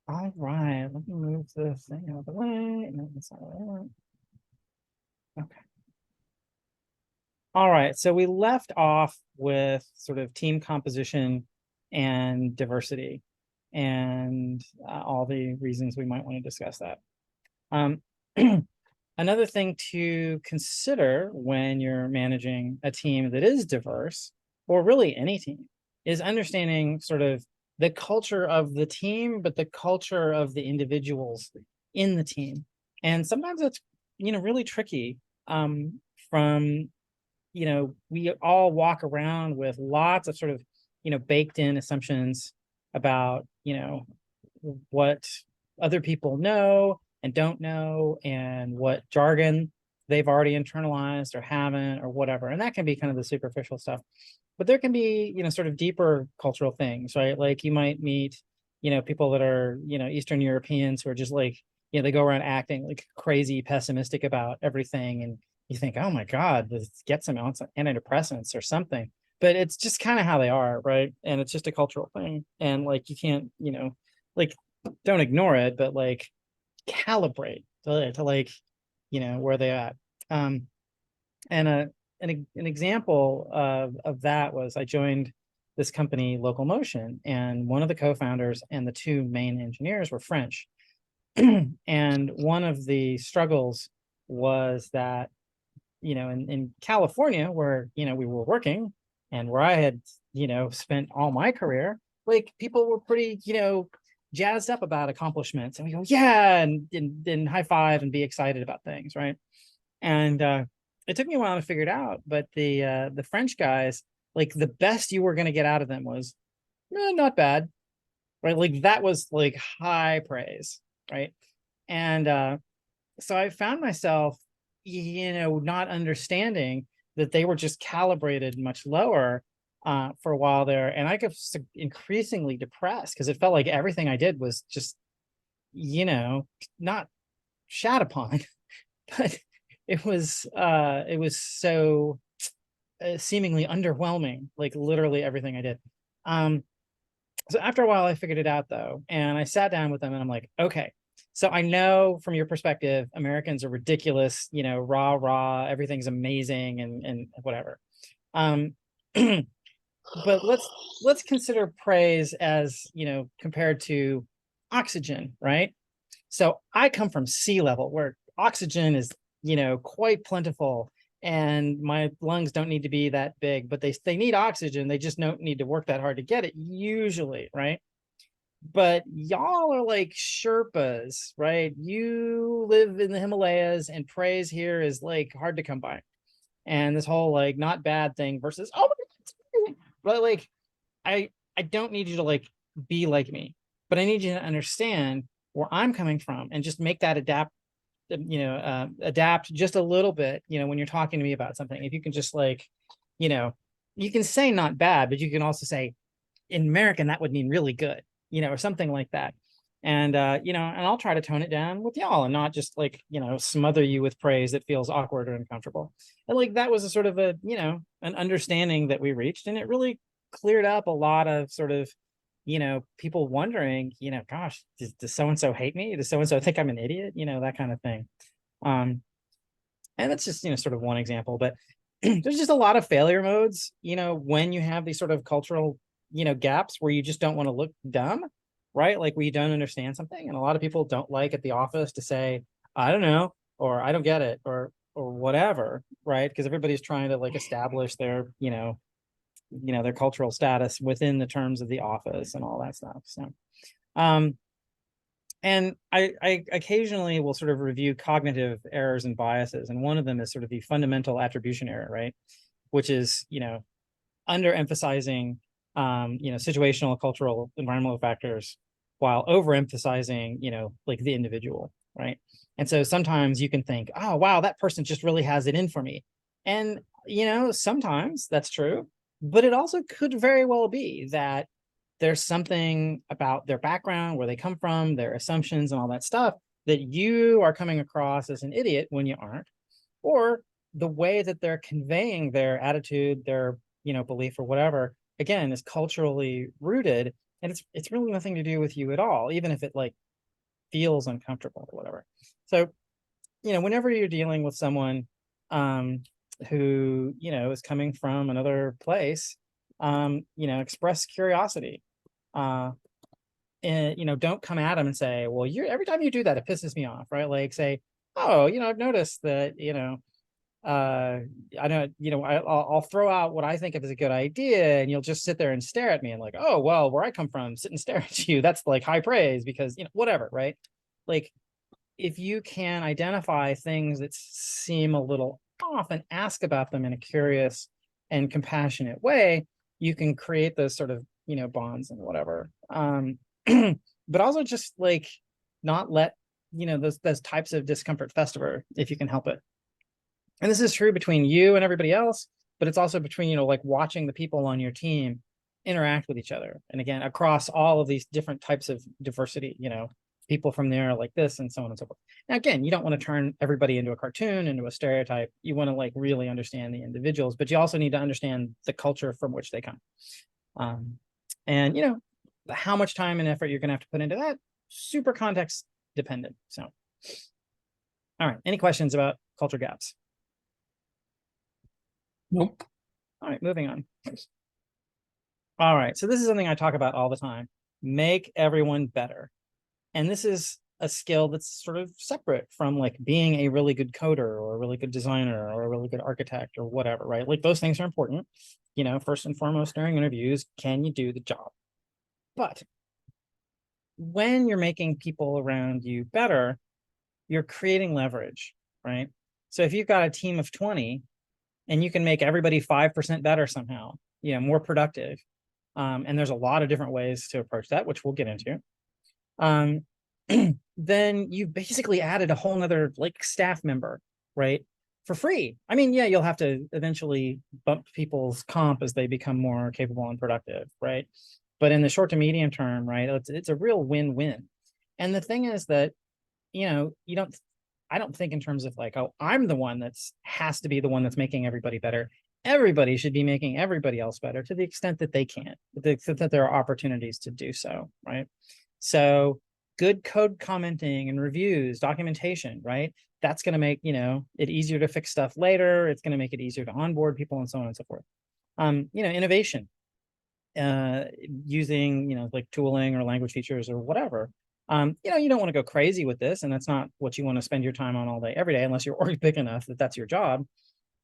All right, let me move this thing out of the way. No, that's not what I want. Okay. All right, so we left off with sort of team composition and diversity and all the reasons we might want to discuss that. Um, Another thing to consider when you're managing a team that is diverse, or really any team, is understanding sort of the culture of the team, but the culture of the individuals in the team. And sometimes it's, really tricky from, we all walk around with lots of sort of, baked in assumptions about, what other people know and don't know and what jargon they've already internalized or haven't or whatever. And that can be kind of the superficial stuff. But there can be, sort of deeper cultural things, right? Like you might meet, people that are, Eastern Europeans who are just like, they go around acting like crazy pessimistic about everything. And you think, oh my God, let's get some antidepressants or something. But it's just kind of how they are, right? And it's just a cultural thing. And like you can't, like don't ignore it, but like calibrate to like, where they're at. Um, and an example of that was I joined this company, Local Motion, and one of the co-founders and the two main engineers were French. And one of the struggles was that, in California, where, we were working and where I had, spent all my career, like people were pretty, jazzed up about accomplishments. And we go, yeah, and high five and be excited about things, right? And it took me a while to figure it out, but the French guys, like the best you were going to get out of them was not bad, right? Like that was like high praise, right? And so I found myself, not understanding that they were just calibrated much lower for a while there, and I got increasingly depressed because it felt like everything I did was just, not shat upon, but it was so seemingly underwhelming, like literally everything I did. Um, so after a while, I figured it out though, and I sat down with them and I'm like, okay, so I know from your perspective, Americans are ridiculous, rah rah, everything's amazing and whatever. Um, but let's consider praise as, compared to oxygen, right? So I come from sea level where oxygen is, quite plentiful, and my lungs don't need to be that big, but they need oxygen. They just don't need to work that hard to get it usually, right? But y'all are like Sherpas, right? You live in the Himalayas and praise here is like hard to come by. And this whole like not bad thing versus oh my God, but like I don't need you to like be like me, but I need you to understand where I'm coming from and just make that adapt just a little bit, when you're talking to me about something. If you can just like, you know, you can say not bad, but you can also say in American that would mean really good, or something like that. And and I'll try to tone it down with y'all and not just like, smother you with praise that feels awkward or uncomfortable. And like that was a sort of a, an understanding that we reached, and it really cleared up a lot of sort of, people wondering, gosh, does so and so hate me? Does so and so think I'm an idiot? That kind of thing. Um, and that's just, sort of one example, but there's just a lot of failure modes, when you have these sort of cultural, gaps where you just don't want to look dumb, right? Like where you don't understand something. And a lot of people don't like at the office to say, I don't know, or I don't get it, or whatever, right? Because everybody's trying to like establish their, their cultural status within the terms of the office and all that stuff. So um and I occasionally will sort of review cognitive errors and biases. And one of them is sort of the fundamental attribution error, right? Which is, underemphasizing, situational, cultural, environmental factors while overemphasizing, like the individual, right? And so sometimes you can think, oh, wow, that person just really has it in for me. And, sometimes that's true, but it also could very well be that there's something about their background, where they come from, their assumptions, and all that stuff that you are coming across as an idiot when you aren't, or the way that they're conveying their attitude, their belief or whatever, again, is culturally rooted, And it's really nothing to do with you at all, even if it like feels uncomfortable or whatever. So, whenever you're dealing with someone who, is coming from another place, express curiosity. And don't come at them and say, well, you're every time you do that, it pisses me off, right? Like say, oh, I've noticed that, I know, I'll throw out what I think of as a good idea, and you'll just sit there and stare at me and like, oh, well, where I come from, sit and stare at you. That's like high praise because, whatever, right? Like, if you can identify things that seem a little off and ask about them in a curious and compassionate way, you can create those sort of, bonds and whatever. But also just like not let, those types of discomfort fester if you can help it. And this is true between you and everybody else, but it's also between, like watching the people on your team interact with each other. And again, across all of these different types of diversity, people from there like this and so on and so forth. Now, again, you don't want to turn everybody into a cartoon, into a stereotype. You want to like really understand the individuals, but you also need to understand the culture from which they come. And, how much time and effort you're going to have to put into that, super context dependent. So, all right. Any questions about culture gaps? Nope. All right, moving on. All right, so this is something I talk about all the time. Make everyone better. And this is a skill that's sort of separate from like being a really good coder or a really good designer or a really good architect or whatever, right? Like those things are important. First and foremost during interviews, can you do the job? But when you're making people around you better, you're creating leverage, right? So if you've got a team of 20 and you can make everybody 5% better somehow, more productive. And there's a lot of different ways to approach that, which we'll get into. Then you basically added a whole nother like staff member, right? For free. I mean, yeah, you'll have to eventually bump people's comp as they become more capable and productive, right? But in the short to medium term, right, it's a real win-win. And the thing is that, I don't think in terms of like, oh, I'm the one that's has to be the one that's making everybody better. Everybody should be making everybody else better to the extent that they can, to the extent that there are opportunities to do so, right? So good code commenting and reviews, documentation, right? That's going to make, it easier to fix stuff later. It's going to make it easier to onboard people and so on and so forth. Innovation, using, like tooling or language features or whatever. You don't want to go crazy with this, and that's not what you want to spend your time on all day, every day, unless you're already big enough that that's your job.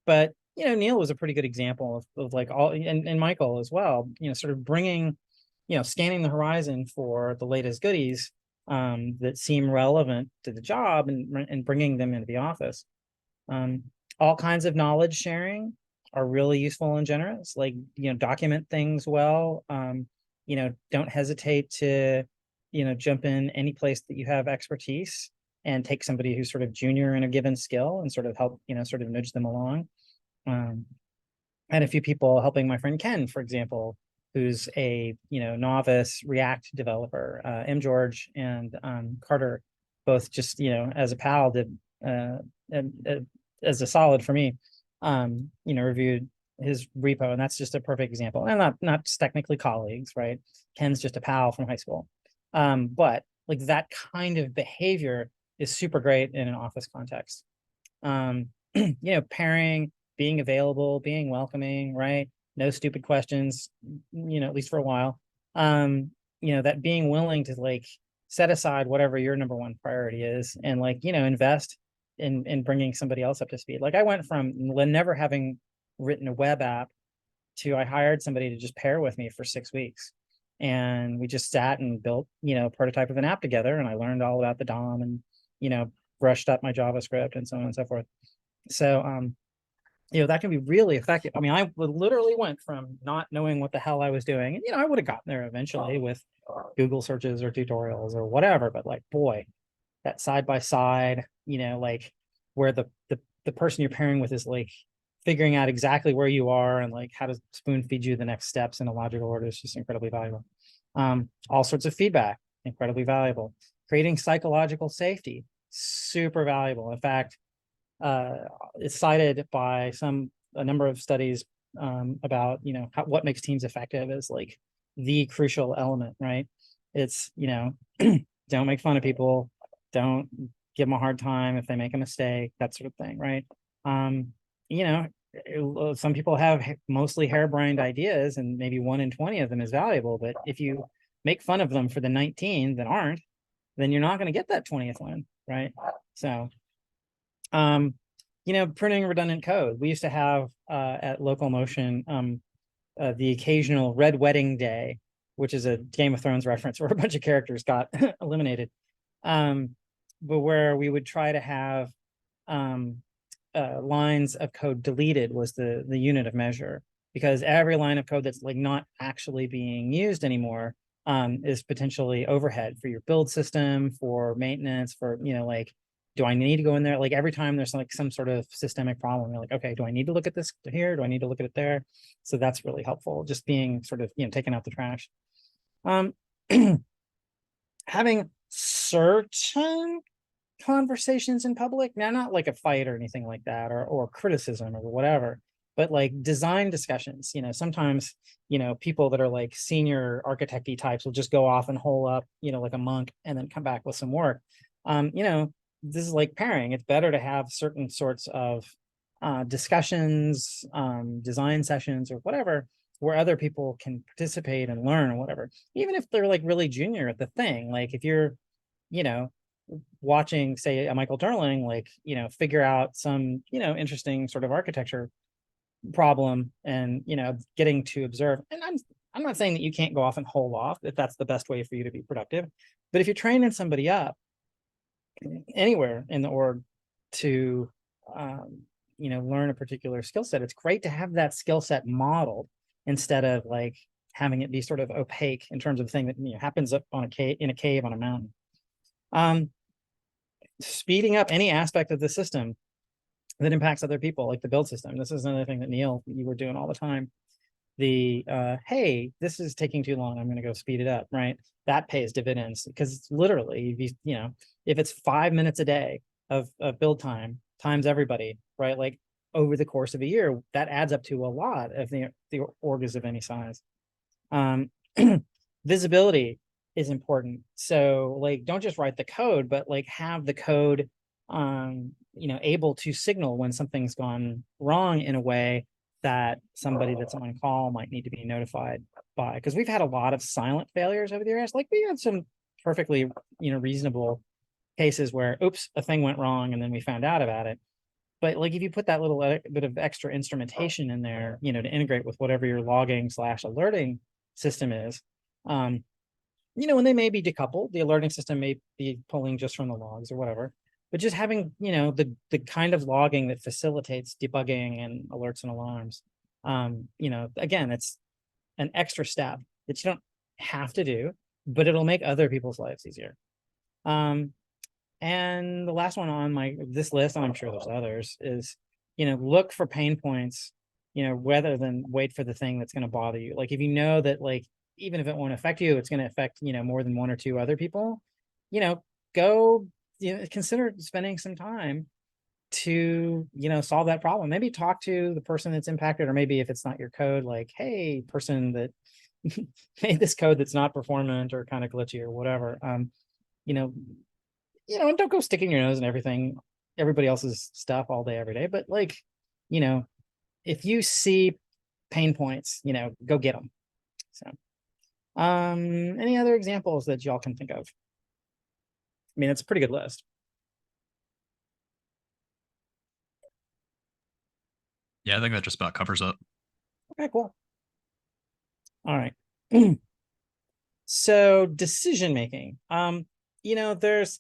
But, Neil was a pretty good example of like all, and Michael as well, sort of bringing, scanning the horizon for the latest goodies that seem relevant to the job and bringing them into the office. All kinds of knowledge sharing are really useful and generous, like, document things well. Don't hesitate to, jump in any place that you have expertise and take somebody who's sort of junior in a given skill and sort of help, sort of nudge them along. I had a few people helping my friend Ken, for example, who's a novice React developer. M. George and Carter both just as a pal did as a solid for me. Reviewed his repo, and that's just a perfect example. And not just technically colleagues, right? Ken's just a pal from high school, but like that kind of behavior is super great in an office context. Pairing, being available, being welcoming, right? No stupid questions, at least for a while. That being willing to like set aside whatever your number one priority is and like, invest in bringing somebody else up to speed. Like I went from never having written a web app to I hired somebody to just pair with me for 6 weeks. And we just sat and built, a prototype of an app together. And I learned all about the DOM and, brushed up my JavaScript and so on and so forth. So, that can be really effective. I mean, I literally went from not knowing what the hell I was doing. And, I would have gotten there eventually with Google searches or tutorials or whatever. But like, boy, that side by side, like where the person you're pairing with is like figuring out exactly where you are and like how to spoon feed you the next steps in a logical order is just incredibly valuable. All sorts of feedback, incredibly valuable. Creating psychological safety, super valuable. In fact, it's cited by a number of studies about what makes teams effective is like the crucial element, right? It's, don't make fun of people, don't give them a hard time if they make a mistake, that sort of thing, right? You know, some people have mostly harebrained ideas, and maybe 1 in 20 of them is valuable, but if you make fun of them for the 19 that aren't, then you're not going to get that 20th one, right? So, printing redundant code. We used to have at Local Motion the occasional Red Wedding Day, which is a Game of Thrones reference where a bunch of characters got eliminated. But where we would try to have lines of code deleted was the unit of measure, because every line of code that's like not actually being used anymore is potentially overhead for your build system, for maintenance, for, like, do I need to go in there? Like every time there's like some sort of systemic problem, you're like, okay, do I need to look at this here? Do I need to look at it there? So that's really helpful, just being sort of, taking out the trash. Having certain conversations in public, now not like a fight or anything like that, or criticism or whatever, but like design discussions. Sometimes, people that are like senior architecty types will just go off and hole up, like a monk, and then come back with some work. This is like pairing. It's better to have certain sorts of discussions, design sessions or whatever, where other people can participate and learn or whatever, even if they're like really junior at the thing. Like if you're, watching, say, a Michael Durling, like, figure out some, interesting sort of architecture problem, and, getting to observe. And I'm not saying that you can't go off and hole off if that's the best way for you to be productive. But if you're training somebody up anywhere in the org to, learn a particular skill set, it's great to have that skill set modeled instead of like having it be sort of opaque in terms of the thing that happens up on in a cave on a mountain. Speeding up any aspect of the system that impacts other people, like the build system. This is another thing that Neil, you were doing all the time. The hey, this is taking too long, I'm going to go speed it up, right? That pays dividends, because it's literally, if it's 5 minutes a day of build time times everybody, right? Like over the course of a year, that adds up to a lot if the org is of any size. Visibility is important. So like, don't just write the code, but like have the code, able to signal when something's gone wrong in a way that somebody that's on call might need to be notified by. Because we've had a lot of silent failures over the years. Like we had some perfectly, reasonable cases where, oops, a thing went wrong and then we found out about it. But like if you put that little bit of extra instrumentation in there, to integrate with whatever your logging / alerting system is, and they may be decoupled, the alerting system may be pulling just from the logs or whatever, but just having, the kind of logging that facilitates debugging and alerts and alarms. Again, it's an extra step that you don't have to do, but it'll make other people's lives easier. And the last one on this list, and I'm sure there's others, is, look for pain points, rather than wait for the thing that's going to bother you. Like if you know that, like, even if it won't affect you, it's going to affect, more than 1 or 2 other people, go, consider spending some time to, solve that problem. Maybe talk to the person that's impacted, or maybe if it's not your code, like, hey, person that made this code that's not performant or kind of glitchy or whatever. And don't go sticking your nose in everybody else's stuff all day, every day. But like, if you see pain points, go get them. So, any other examples that y'all can think of? I mean, it's a pretty good list. Yeah, I think that just about covers it. Okay, cool. All right. So decision making. There's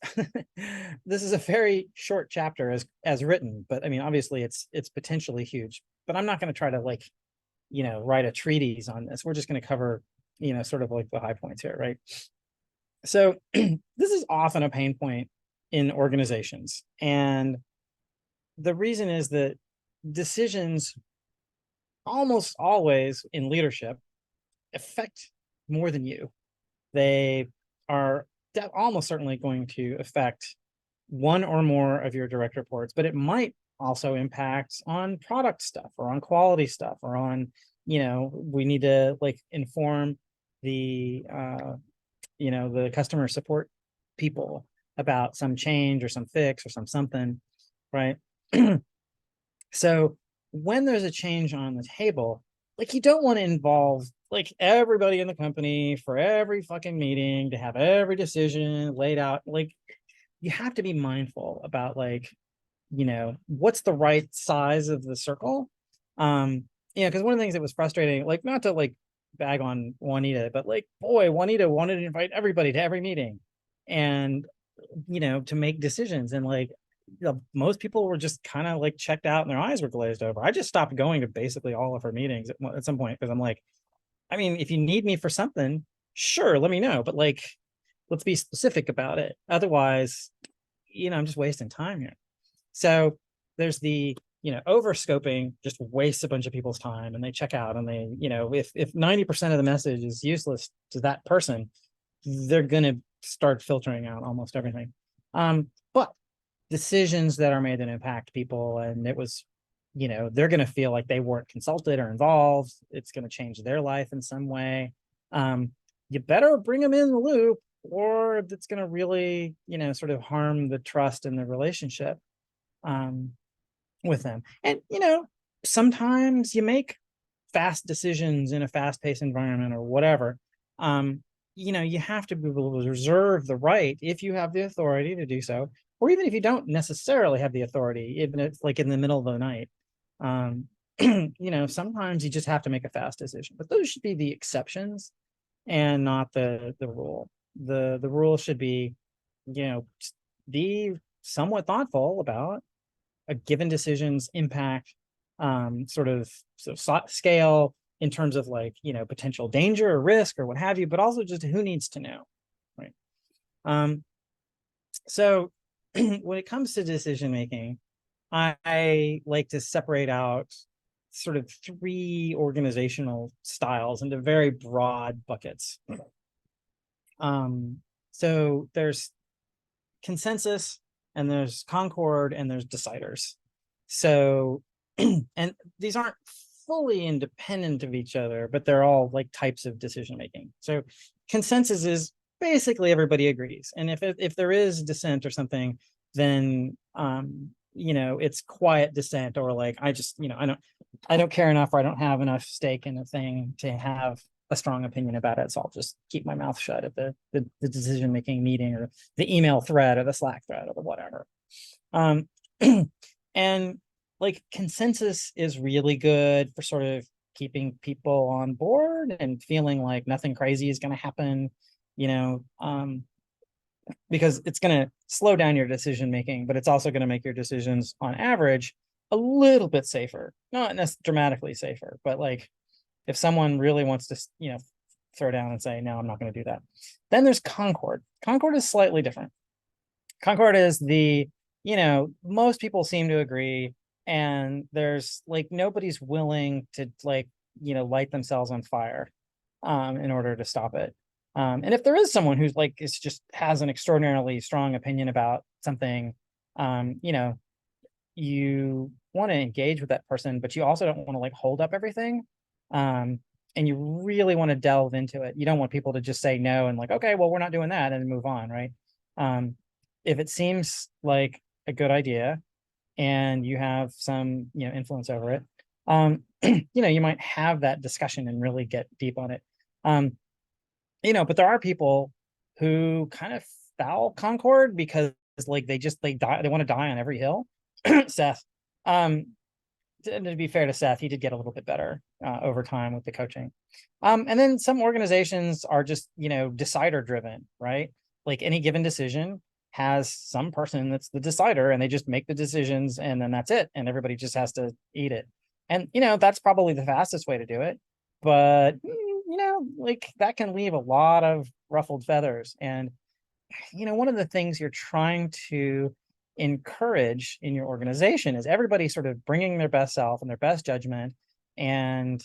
this is a very short chapter as written, but I mean, obviously it's potentially huge. But I'm not going to try to like, write a treatise on this. We're just going to cover, sort of like the high points here, right? So this is often a pain point in organizations, and the reason is that decisions almost always in leadership affect more than you. They are almost certainly going to affect 1 or more of your direct reports, but it might also impact on product stuff or on quality stuff or on, we need to like inform, the the customer support people about some change or some fix or something, right? So when there's a change on the table, like, you don't want to involve like everybody in the company for every fucking meeting to have every decision laid out. Like, you have to be mindful about, like, what's the right size of the circle. Because one of the things that was frustrating, like, not to like bag on Juanita, but like, boy, Juanita wanted to invite everybody to every meeting and to make decisions, and like, most people were just kind of like checked out and their eyes were glazed over. I just stopped going to basically all of her meetings at some point, because I'm like, I mean, if you need me for something, sure, let me know, but like, let's be specific about it. Otherwise, I'm just wasting time here. So there's the over scoping just wastes a bunch of people's time, and they check out, and they, if 90% of the message is useless to that person, they're gonna start filtering out almost everything. But decisions that are made that impact people, and it was, they're gonna feel like they weren't consulted or involved, it's gonna change their life in some way. You better bring them in the loop, or it's gonna really, sort of harm the trust in the relationship with them. And sometimes you make fast decisions in a fast-paced environment or whatever. You have to be able to reserve the right, if you have the authority to do so, or even if you don't necessarily have the authority, even if it's like in the middle of the night. Sometimes you just have to make a fast decision, but those should be the exceptions and not the rule. The rule should be, be somewhat thoughtful about a given decision's impact, sort of scale in terms of, like, potential danger or risk or what have you, but also just who needs to know, right? So when it comes to decision making, I like to separate out sort of 3 organizational styles into very broad buckets. So there's consensus, and there's concord, and there's deciders. So, and these aren't fully independent of each other, but they're all like types of decision making. So consensus is basically everybody agrees, and if there is dissent or something, then it's quiet dissent, or like, I just, I don't care enough, or I don't have enough stake in the thing to have a strong opinion about it, so I'll just keep my mouth shut at the decision making meeting, or the email thread, or the Slack thread, or the whatever. And like, consensus is really good for sort of keeping people on board and feeling like nothing crazy is going to happen, because it's going to slow down your decision making, but it's also going to make your decisions on average a little bit safer, not dramatically safer, but like, if someone really wants to, throw down and say, no, I'm not going to do that. Then there's concord. Concord is slightly different. Concord is the, most people seem to agree, and there's like, nobody's willing to, like, light themselves on fire in order to stop it. And if there is someone who's like, is just has an extraordinarily strong opinion about something, you want to engage with that person, but you also don't want to like hold up everything. And you really want to delve into it. You don't want people to just say no and like, okay, well, we're not doing that, and move on, right? If it seems like a good idea and you have some, influence over it, you might have that discussion and really get deep on it. But there are people who kind of foul concord because, like, they want to die on every hill. Seth, to be fair to Seth, he did get a little bit better over time with the coaching. And then some organizations are just, decider driven, right? Like, any given decision has some person that's the decider, and they just make the decisions, and then that's it. And everybody just has to eat it. And, that's probably the fastest way to do it. But, like, that can leave a lot of ruffled feathers. And, one of the things you're trying to encourage in your organization is everybody sort of bringing their best self and their best judgment, and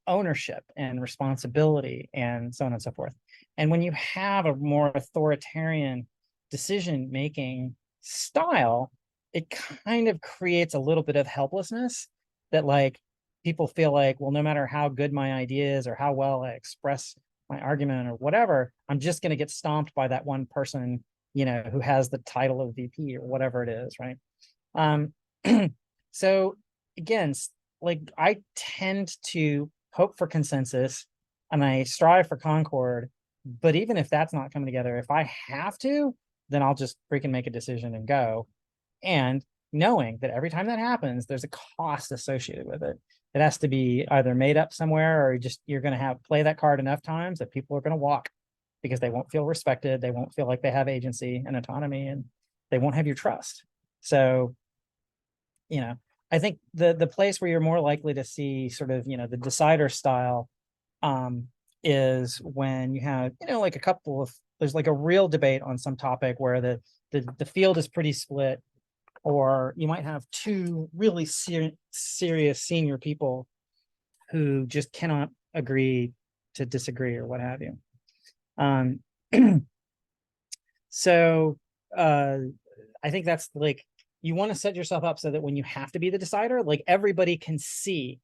ownership and responsibility, and so on and so forth. And when you have a more authoritarian decision making style, it kind of creates a little bit of helplessness, that like, people feel like, well, no matter how good my idea is or how well I express my argument or whatever, I'm just going to get stomped by that one person, who has the title of VP or whatever it is, right? So again, like I tend to hope for consensus and I strive for concord, but even if that's not coming together, if I have to, then I'll just freaking make a decision and go. And knowing that every time that happens, there's a cost associated with it. It has to be either made up somewhere or you're going to have play that card enough times that people are going to walk because they won't feel respected. They won't feel like they have agency and autonomy, and they won't have your trust. So, I think the place where you're more likely to see sort of, the decider style is when you have, like there's like a real debate on some topic where the field is pretty split, or you might have two really serious senior people who just cannot agree to disagree or what have you. So I think that's like, you want to set yourself up so that when you have to be the decider, like everybody can see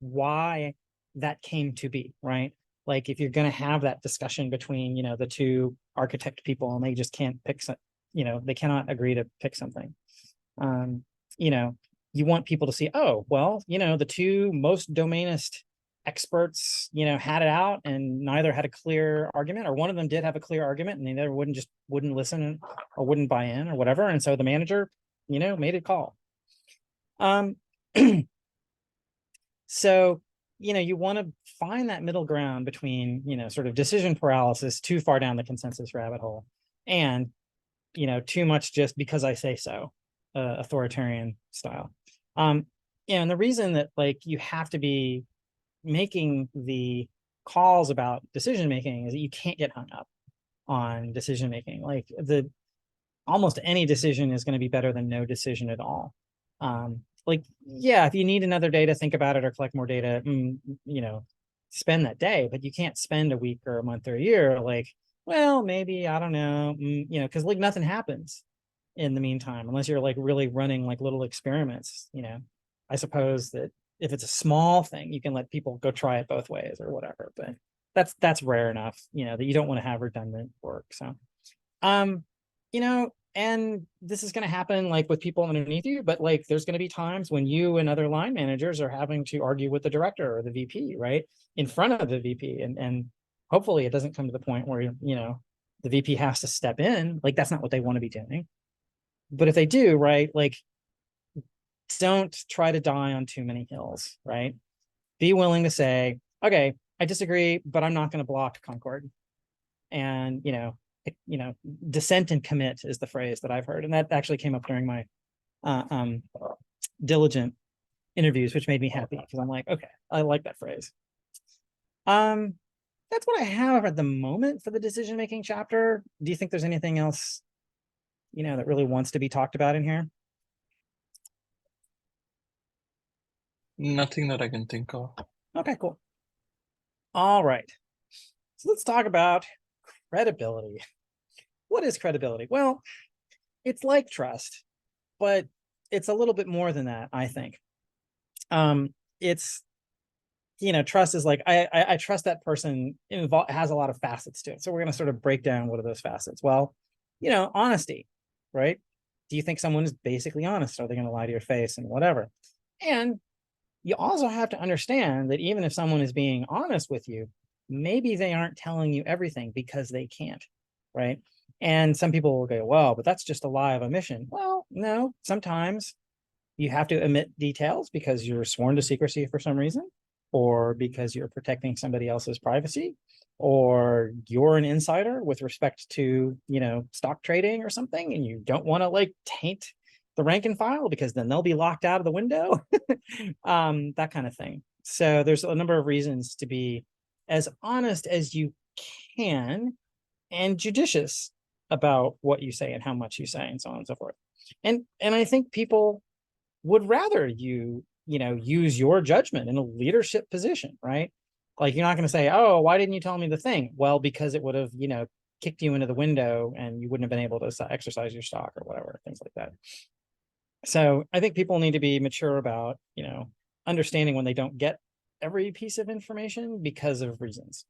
why that came to be, right? Like if you're going to have that discussion between, the two architect people and they just can't pick some, they cannot agree to pick something. You want people to see, oh, well, the two most domainist experts, had it out and neither had a clear argument, or one of them did have a clear argument and the other wouldn't listen or wouldn't buy in or whatever. And so the manager, made a call. So, you want to find that middle ground between, sort of decision paralysis too far down the consensus rabbit hole and, too much just because I say so, authoritarian style. And the reason that like you have to be making the calls about decision making is that you can't get hung up on decision making. Like almost any decision is going to be better than no decision at all. Like, yeah, if you need another day to think about it or collect more data, spend that day, but you can't spend a week or a month or a year like, well, maybe, I don't know, because like nothing happens in the meantime, unless you're like really running like little experiments. I suppose that if it's a small thing, you can let people go try it both ways or whatever, but that's rare enough, that you don't want to have redundant work. So, and this is going to happen like with people underneath you, but like there's going to be times when you and other line managers are having to argue with the director or the VP, right, in front of the VP, and hopefully it doesn't come to the point where the VP has to step in. Like that's not what they want to be doing, but if they do, right, like don't try to die on too many hills, right? Be willing to say, okay, I disagree, but I'm not going to block Concord. And dissent and commit is the phrase that I've heard, and that actually came up during my diligent interviews, which made me happy because I'm like, okay, I like that phrase. That's what I have at the moment for the decision making chapter. Do you think there's anything else that really wants to be talked about in here? Nothing that I can think of. Okay, cool. All right, so let's talk about credibility. What is credibility? Well, it's like trust, but it's a little bit more than that, I think. It's trust is like I trust that person has a lot of facets to it. So we're going to sort of break down what are those facets. Well, honesty, right? Do you think someone is basically honest? Are they going to lie to your face and whatever? And you also have to understand that even if someone is being honest with you, maybe they aren't telling you everything because they can't, right? And some people will go, well, but that's just a lie of omission. Well, no, sometimes you have to omit details because you're sworn to secrecy for some reason, or because you're protecting somebody else's privacy, or you're an insider with respect to, stock trading or something, and you don't want to like taint the rank and file because then they'll be locked out of the window, that kind of thing. So there's a number of reasons to be as honest as you can and judicious about what you say and how much you say and so on and so forth. And I think people would rather you use your judgment in a leadership position, right? Like you're not going to say, oh, why didn't you tell me the thing? Well, because it would have, kicked you into the window and you wouldn't have been able to exercise your stock or whatever, things like that. So I think people need to be mature about, understanding when they don't get every piece of information because of reasons.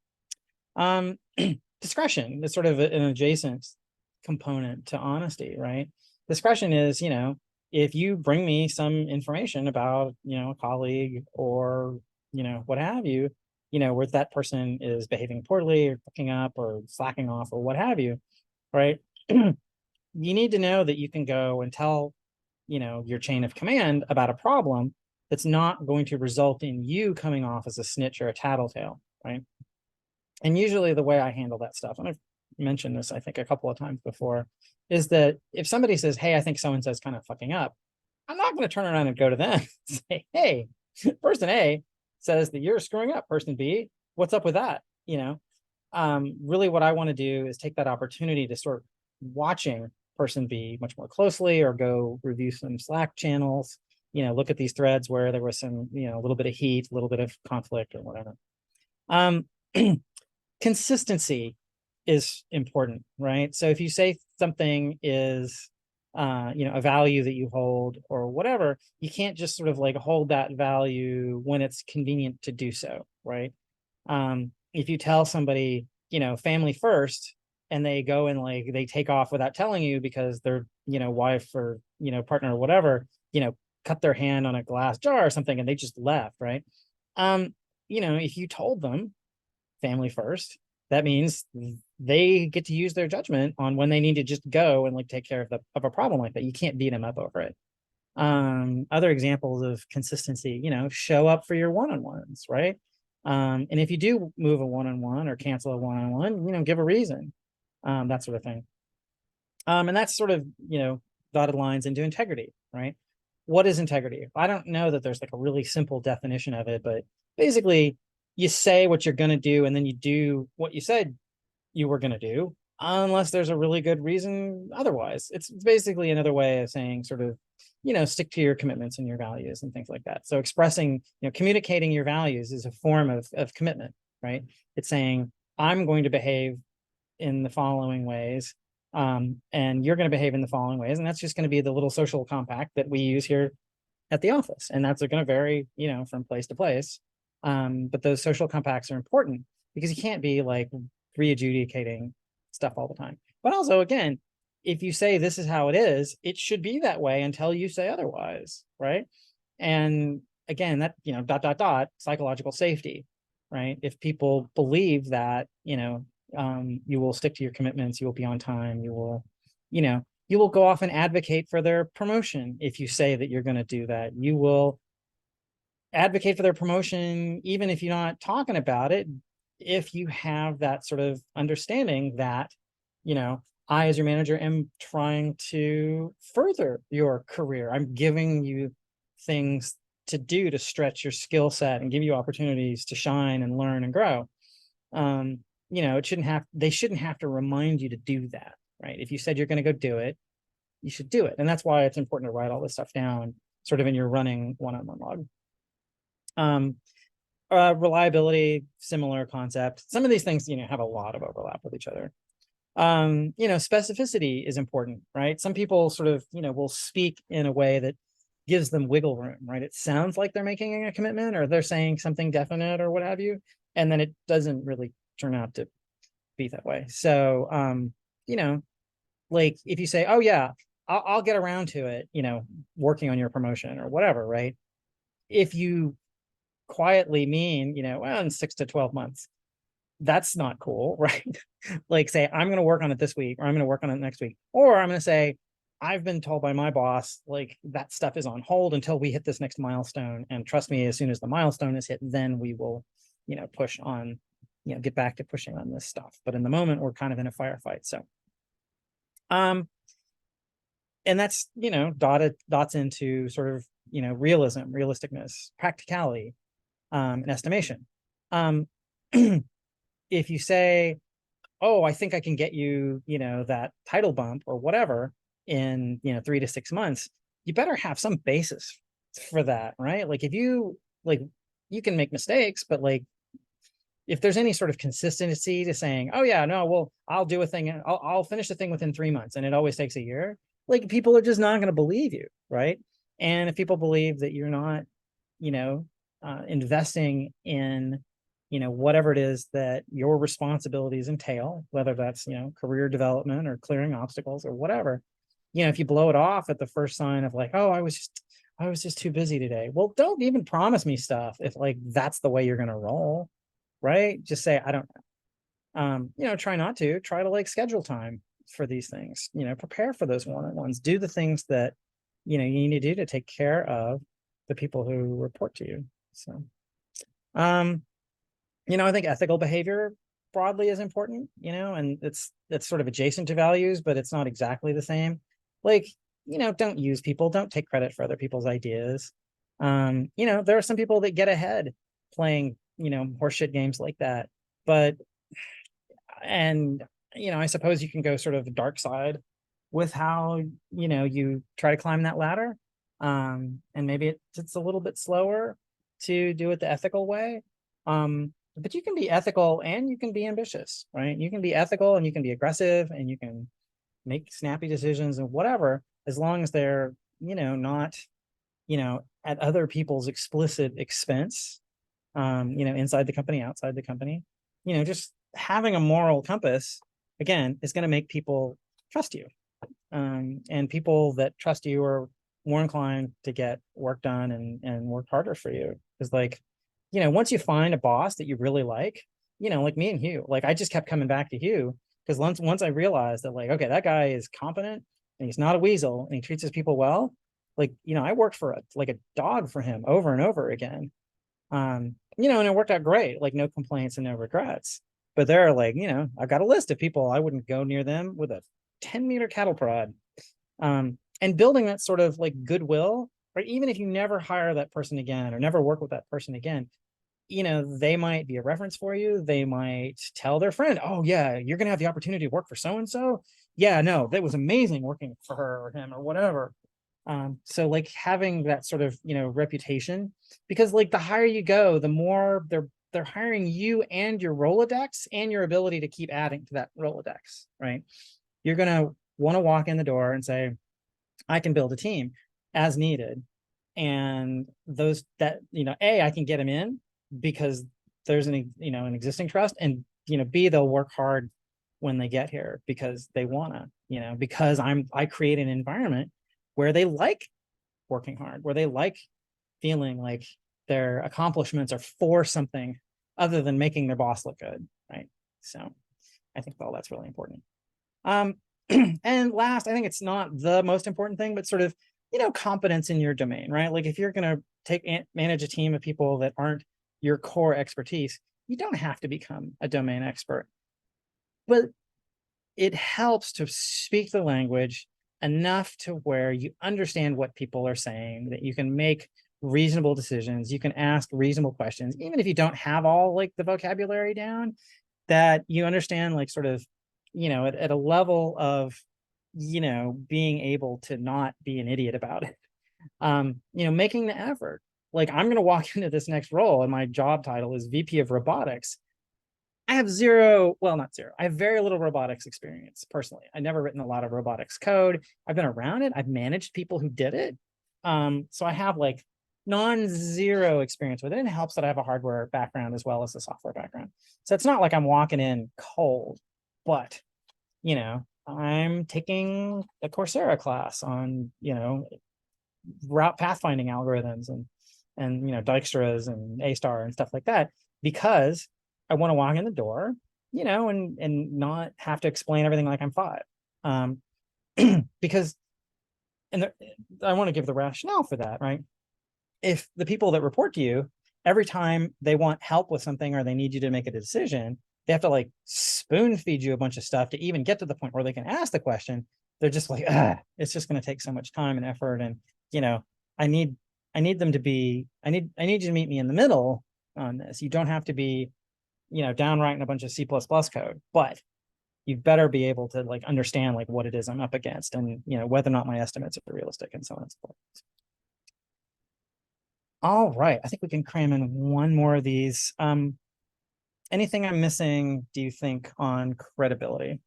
Discretion is sort of an adjacent component to honesty, right? Discretion is, if you bring me some information about, a colleague or, what have you, where that person is behaving poorly or picking up or slacking off or what have you, right? You need to know that you can go and tell, your chain of command about a problem that's not going to result in you coming off as a snitch or a tattletale, right? And usually the way I handle that stuff, and I've mentioned this, I think, a couple of times before, is that if somebody says, hey, I think so-and-so is kind of fucking up, I'm not going to turn around and go to them and say, hey, person A says that you're screwing up, person B, what's up with that? Really what I want to do is take that opportunity to start watching person B much more closely, or go review some Slack channels, look at these threads where there was some, a little bit of heat, a little bit of conflict or whatever. Consistency is important, right? So if you say something is, a value that you hold or whatever, you can't just sort of like hold that value when it's convenient to do so, right? If you tell somebody, family first, and they go and like they take off without telling you because their, wife or, partner or whatever, cut their hand on a glass jar or something and they just left, right? If you told them family first, that means they get to use their judgment on when they need to just go and like take care of a problem like that. You can't beat them up over it. Other examples of consistency, show up for your one-on-ones, right? And if you do move a one-on-one or cancel a one-on-one, give a reason, that sort of thing. And that's sort of, dotted lines into integrity, right? What is integrity? I don't know that there's like a really simple definition of it, but basically you say what you're going to do and then you do what you said you were going to do, unless there's a really good reason otherwise. It's basically another way of saying sort of, stick to your commitments and your values and things like that. So expressing, communicating your values is a form of commitment, right? It's saying, I'm going to behave in the following ways, and you're going to behave in the following ways. And that's just going to be the little social compact that we use here at the office. And that's going to vary, from place to place. But those social compacts are important because you can't be like re-adjudicating stuff all the time. But also, again, if you say this is how it is, it should be that way until you say otherwise, right? And again, that, psychological safety, right? If people believe that, you will stick to your commitments, you will be on time, you will go off and advocate for their promotion. If you say that you're going to do that, you will advocate for their promotion, even if you're not talking about it, if you have that sort of understanding that, I, as your manager, am trying to further your career. I'm giving you things to do to stretch your skill set and give you opportunities to shine and learn and grow. They shouldn't have to remind you to do that, right? If you said you're going to go do it, you should do it. And that's why it's important to write all this stuff down sort of in your running one-on-one log. Reliability, similar concept. Some of these things, have a lot of overlap with each other. Specificity is important, right? Some people sort of, will speak in a way that gives them wiggle room, right? It sounds like they're making a commitment or they're saying something definite or what have you, and then it doesn't really turn out to be that way. So, like if you say, oh yeah, I'll get around to it, working on your promotion or whatever, right? If you quietly mean, well, in 6 to 12 months, that's not cool, right? Like say, I'm going to work on it this week, or I'm going to work on it next week, or I'm going to say, I've been told by my boss, like that stuff is on hold until we hit this next milestone. And trust me, as soon as the milestone is hit, then we will, push on, get back to pushing on this stuff. But in the moment, we're kind of in a firefight. So, and that's, dots into sort of, realism, realisticness, practicality, and estimation. If you say, oh, I think I can get you, that title bump or whatever in, 3 to 6 months, you better have some basis for that, right? Like if you can make mistakes, but like, if there's any sort of consistency to saying, oh yeah, no, well, I'll do a thing, I'll finish the thing within 3 months and it always takes a year, like people are just not going to believe you, right? And if people believe that you're not, investing in whatever it is that your responsibilities entail, whether that's, career development or clearing obstacles or whatever, if you blow it off at the first sign of like, oh, I was just too busy today. Well, don't even promise me stuff if like that's the way you're going to roll, right? Just say, I don't know. Try not to try to like schedule time for these things, prepare for those one-on-ones, do the things that, you need to do to take care of the people who report to you. So, I think ethical behavior broadly is important, and it's sort of adjacent to values, but it's not exactly the same. Like, don't use people, don't take credit for other people's ideas. There are some people that get ahead playing, horseshit games like that. But, and, I suppose you can go sort of the dark side with how, you try to climb that ladder. And maybe it's a little bit slower to do it the ethical way. But you can be ethical and you can be ambitious, right? You can be ethical and you can be aggressive and you can make snappy decisions and whatever, as long as they're, not, at other people's explicit expense, inside the company, outside the company, just having a moral compass, again, is going to make people trust you. And people that trust you are more inclined to get work done and work harder for you. Because like, once you find a boss that you really like, like me and Hugh, like I just kept coming back to Hugh because once I realized that like, okay, that guy is competent and he's not a weasel and he treats his people well. Like, I worked for like a dog for him over and over again. And it worked out great, like no complaints and no regrets. But there are like, I've got a list of people I wouldn't go near them with a 10-meter cattle prod. And building that sort of like goodwill, right? Even if you never hire that person again or never work with that person again, they might be a reference for you. They might tell their friend, oh yeah, you're going to have the opportunity to work for so-and-so. Yeah, no, that was amazing working for her or him or whatever. So like having that sort of, reputation, because like the higher you go, the more they're hiring you and your Rolodex and your ability to keep adding to that Rolodex, right? You're going to want to walk in the door and say, I can build a team as needed. And those that, I can get them in because there's an existing trust, and, B, they'll work hard when they get here because they wanna, because I create an environment where they like working hard, where they like feeling like their accomplishments are for something other than making their boss look good, right? So I think all that's really important. And last, I think it's not the most important thing, but sort of, competence in your domain, right? Like if you're going to manage a team of people that aren't your core expertise, you don't have to become a domain expert, but it helps to speak the language enough to where you understand what people are saying, that you can make reasonable decisions, you can ask reasonable questions, even if you don't have all like the vocabulary down, that you understand like sort of, at a level of, being able to not be an idiot about it. Making the effort. Like I'm going to walk into this next role and my job title is VP of robotics. I have not zero. I have very little robotics experience personally. I've never written a lot of robotics code. I've been around it. I've managed people who did it. So I have like non-zero experience with it. And it helps that I have a hardware background as well as a software background. So it's not like I'm walking in cold, but, I'm taking a Coursera class on, route pathfinding algorithms and Dijkstra's and A-star and stuff like that, because I want to walk in the door, and not have to explain everything like I'm five. Because, I want to give the rationale for that, right? If the people that report to you, every time they want help with something or they need you to make a decision, they have to like spoon feed you a bunch of stuff to even get to the point where they can ask the question. They're just like, it's just going to take so much time and effort. And, I need them to be, I need you to meet me in the middle on this. You don't have to be, downwriting a bunch of C++ code, but you better be able to like understand like what it is I'm up against and, whether or not my estimates are realistic and so on and so forth. All right. I think we can cram in one more of these. Anything I'm missing, do you think, on credibility?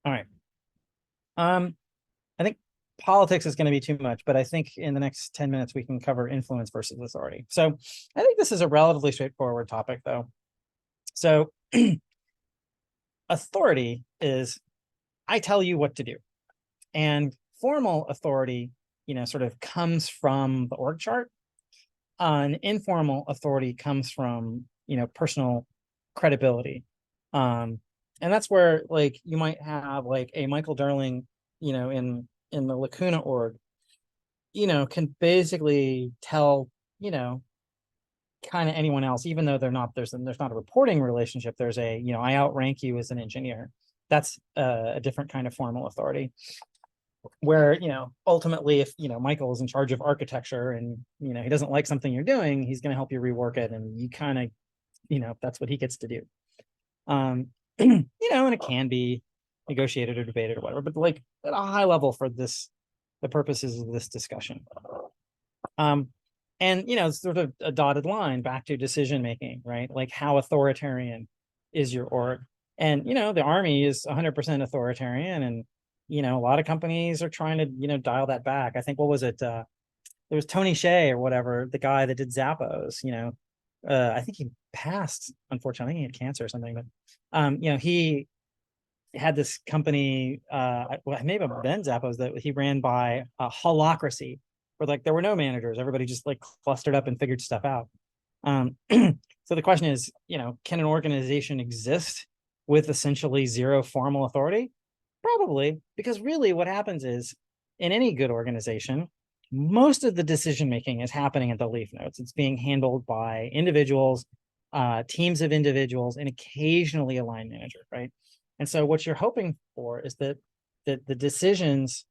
All right. I think politics is going to be too much, but I think in the next 10 minutes we can cover influence versus authority. So I think this is a relatively straightforward topic, though. So authority is, I tell you what to do. And formal authority, sort of comes from the org chart. An informal authority comes from, personal credibility. And that's where like you might have like a Michael Derling, in the Lacuna org, can basically tell, kind of anyone else, even though there's not a reporting relationship. There's a, I outrank you as an engineer. That's a different kind of formal authority. Where, ultimately, if, Michael is in charge of architecture and, he doesn't like something you're doing, he's going to help you rework it. And you kind of, that's what he gets to do. And it can be negotiated or debated or whatever, but like at a high level for the purposes of this discussion. And, sort of a dotted line back to decision making, right? Like how authoritarian is your org? And, the Army is 100% authoritarian, and, a lot of companies are trying to, dial that back. I think, what was it? There was Tony Hsieh or whatever, the guy that did Zappos, I think he passed, unfortunately. I think he had cancer or something, but, he had this company, maybe Ben Zappos, that he ran by a holacracy, where like there were no managers, everybody just like clustered up and figured stuff out. So the question is, can an organization exist with essentially zero formal authority? Probably, because really what happens is, in any good organization, most of the decision making is happening at the leaf nodes. It's being handled by individuals, teams of individuals, and occasionally a line manager, right? And so what you're hoping for is that the decisions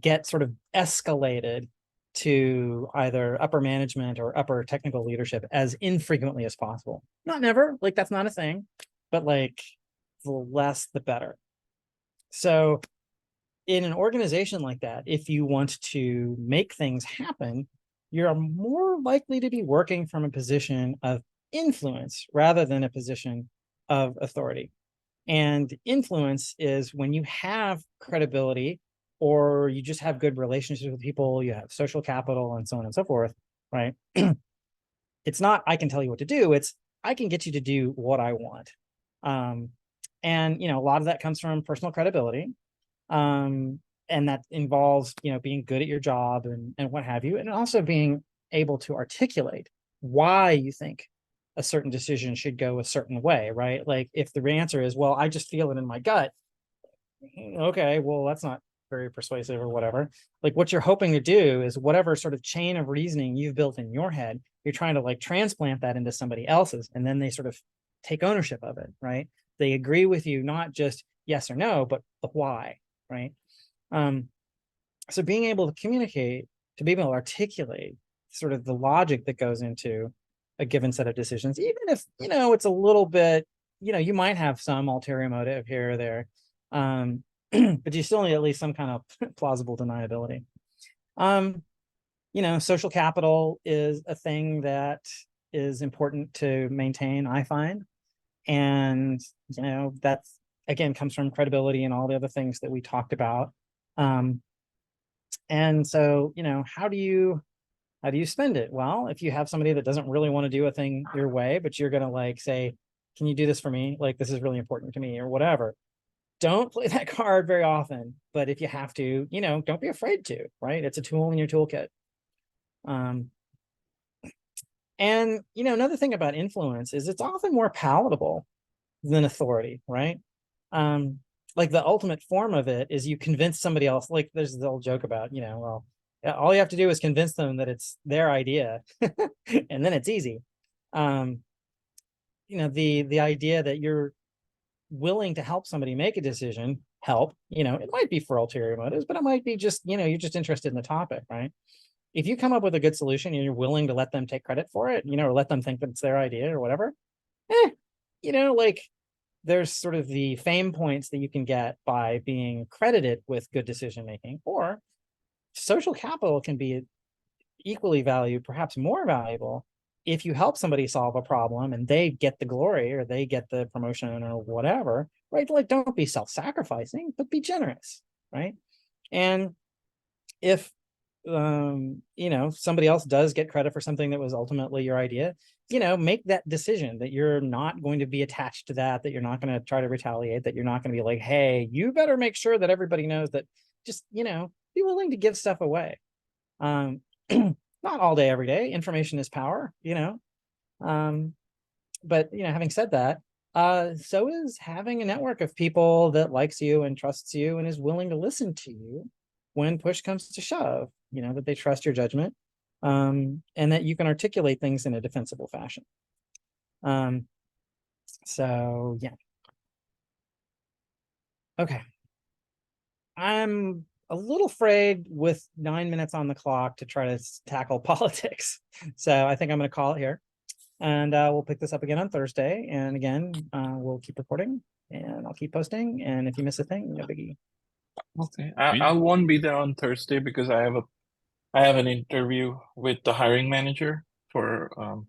get sort of escalated to either upper management or upper technical leadership as infrequently as possible. Not never, like that's not a thing, but like the less the better. So in an organization like that, if you want to make things happen, you're more likely to be working from a position of influence rather than a position of authority. And influence is when you have credibility, or you just have good relationships with people, you have social capital and so on and so forth, right? It's not, I can tell you what to do. It's, I can get you to do what I want. And, a lot of that comes from personal credibility. And that involves, being good at your job and what have you. And also being able to articulate why you think a certain decision should go a certain way, right? Like if the answer is, well, I just feel it in my gut. Okay, well, that's not very persuasive or whatever. Like what you're hoping to do is whatever sort of chain of reasoning you've built in your head, you're trying to like transplant that into somebody else's, and then they sort of take ownership of it, right? They agree with you, not just yes or no, but the why, right? So being able to communicate, to be able to articulate sort of the logic that goes into a given set of decisions, even if, it's a little bit, you might have some ulterior motive here or there. But you still need at least some kind of plausible deniability. Social capital is a thing that is important to maintain, I find. And, that's, again, comes from credibility and all the other things that we talked about. And so, how do you spend it? Well, if you have somebody that doesn't really want to do a thing your way, but you're going to like say, can you do this for me? Like, this is really important to me or whatever. Don't play that card very often, but if you have to, don't be afraid to, right? It's a tool in your toolkit. And, another thing about influence is it's often more palatable than authority, right? Like the ultimate form of it is you convince somebody else. Like there's the old joke about, well, all you have to do is convince them that it's their idea and then it's easy. The idea that you're willing to help somebody make a decision, it might be for ulterior motives, but it might be just, you're just interested in the topic, right? If you come up with a good solution and you're willing to let them take credit for it, or let them think that it's their idea or whatever, like there's sort of the fame points that you can get by being credited with good decision making, or social capital can be equally valued, perhaps more valuable, if you help somebody solve a problem and they get the glory or they get the promotion or whatever, right? Like don't be self-sacrificing, but be generous, right? And if somebody else does get credit for something that was ultimately your idea, make that decision that you're not going to be attached to that, that you're not going to try to retaliate, that you're not going to be like, hey, you better make sure that everybody knows that. Just be willing to give stuff away. Not all day every day. Information is power, but having said that, so is having a network of people that likes you and trusts you and is willing to listen to you when push comes to shove, that they trust your judgment, and that you can articulate things in a defensible fashion. So yeah. Okay. I'm a little afraid with 9 minutes on the clock to try to tackle politics. So I think I'm going to call it here. And we'll pick this up again on Thursday. And again, we'll keep recording and I'll keep posting. And if you miss a thing, no biggie. Okay. I won't be there on Thursday because I have an interview with the hiring manager for